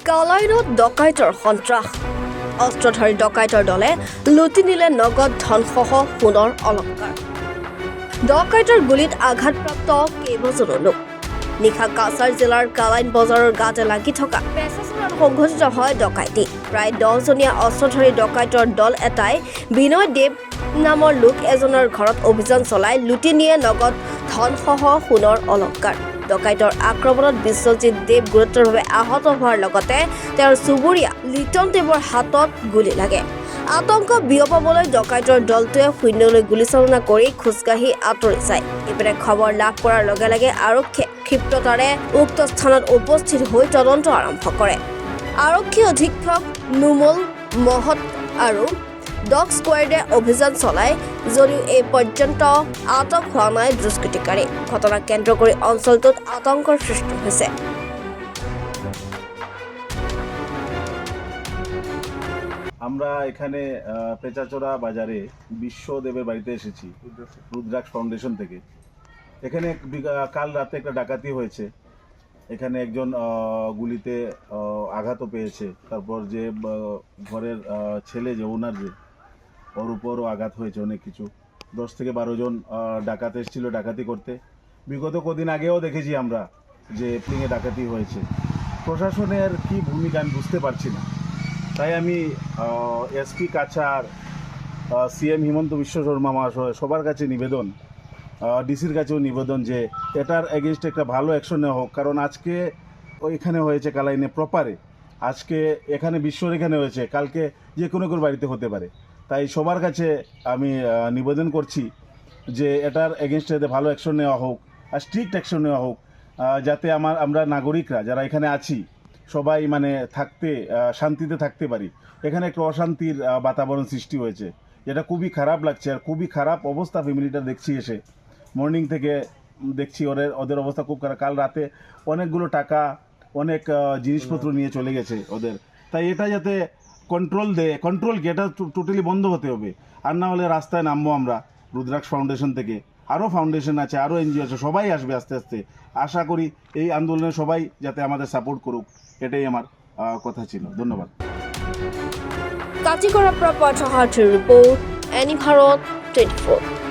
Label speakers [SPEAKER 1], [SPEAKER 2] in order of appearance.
[SPEAKER 1] কালাইনত ডকাইতৰ সন্ত্ৰাস অস্ত্ৰধাৰী ডকাইতৰ দলে লুটি নিলে নগদ ধনসহ সোণৰ অলংকাৰ ডকাইতৰ গুলীত আঘাতপ্ৰাপ্ত কেইবাজনো লোক নিশা কাছাৰ জিলাৰ কালাইন বজাৰৰ গাতে লাগি থকা পেচাচোৰাত সংঘটিত হয় ডকাইতি প্ৰায় 10জনীয়া অস্ত্ৰধাৰী ডকাইতৰ দল এটাই বিনয় দেৱ নামৰ লোক এজনৰ ঘৰত অভিযান চলাই লুটি নিয়ে নগদ ধনসহ সোণৰ অলংকাৰ ডকাইতৰ আক্ৰমণত বিশ্বজিৎ দেৱ গুৰুতৰভাৱে আহত হোৱাৰ লগতে তেওঁৰ চুবুৰীয়া লিটন দেৱৰ হাতত গুলী লাগে আতংক বিয়পাবলৈ ডকাইতৰ দলটোৱে শূন্যলৈ গুলীচালনা কৰি খোজকাঢ়ি আঁতৰি যায় ইপিনে খবৰ লাভ কৰাৰ লগে লগে আৰক্ষীয়ে ক্ষিপ্ৰতাৰে উক্ত স্থানত উপস্থিত হৈ তদন্ত আৰম্ভ কৰে আৰক্ষী অধীক্ষক নুমল মহত আৰু ডগ স্কোৱাডে অভিযান চলায় যদিও এই পৰ্যন্ত আটক হোৱা নাই দুষ্কৃতিকাৰী ঘটনাক কেন্দ্ৰ কৰি অঞ্চলটোত আতংকৰ সৃষ্টি হৈছে
[SPEAKER 2] আমরা এখানে পেচাচোরা বাজারে বিশ্বদেবের বাড়িতে এসেছি রুদ্রাক্ষ ফাউন্ডেশন থেকে এখানে কাল রাতে একটা ডাকাতি হয়েছে এখানে একজন গুলিতে আঘাতও পেয়েছে তারপর যে ঘরের ছেলে যে ওনার যে ওর উপরও আঘাত হয়েছে অনেক কিছু 10 থেকে 12 জন ডাকাত এসেছিল ডাকাতি করতে বিগত কদিন আগেও দেখেছি আমরা যে প্লিংয়ে ডাকাতি হয়েছে প্রশাসনের কি ভূমিকা আমি বুঝতে পারছি না তাই আমি এসপি কাছাড় সিএম হিমন্ত বিশ্ব শর্মা মহাশয় সবার কাছে নিবেদন ডিসির কাছেও নিবেদন যে এটার এগেনস্টে একটা ভালো অ্যাকশন নেওয়া হোক কারণ আজকে ওইখানে হয়েছে কালাইনে প্রপারে আজকে এখানে বিশ্বর এখানে হয়েছে কালকে যে কোনো বাড়িতে হতে পারে তাই সবার কাছে আমি নিবেদন করছি যে এটার এগেনস্টে ভালো অ্যাকশন নেওয়া হোক আর স্ট্রিক্ট অ্যাকশন নেওয়া হোক যাতে আমরা নাগরিকরা যারা এখানে আছি সবাই মানে থাকতে শান্তিতে থাকতে পারি এখানে একটা অশান্তির বাতাবরণ সৃষ্টি হয়েছে যেটা খুবই খারাপ লাগছে আর খুবই খারাপ অবস্থা ফ্যামিলিটা দেখছি এসে মর্নিং থেকে দেখছি ওদের অবস্থা খুব খারাপ কাল রাতে অনেকগুলো টাকা অনেক জিনিসপত্র নিয়ে চলে গেছে ওদের তাই এটা যাতে কন্ট্রোল কি এটা টোটালি বন্ধ হতে হবে আর না হলে রাস্তায় নামবো আমরা রুদ্রাক্ষ ফাউন্ডেশন থেকে আরও ফাউন্ডেশন আছে আরও এনজিও আছে সবাই আসবে আস্তে আস্তে আশা করি এই আন্দোলনে সবাই যাতে আমাদের সাপোর্ট করুক এটাই আমার কথা ছিল ধন্যবাদ
[SPEAKER 1] কাটিগড়াৰ পৰা পাৰ্থ সাৰ্থীৰ ৰিপৰ্ট এনি ভাৰত 24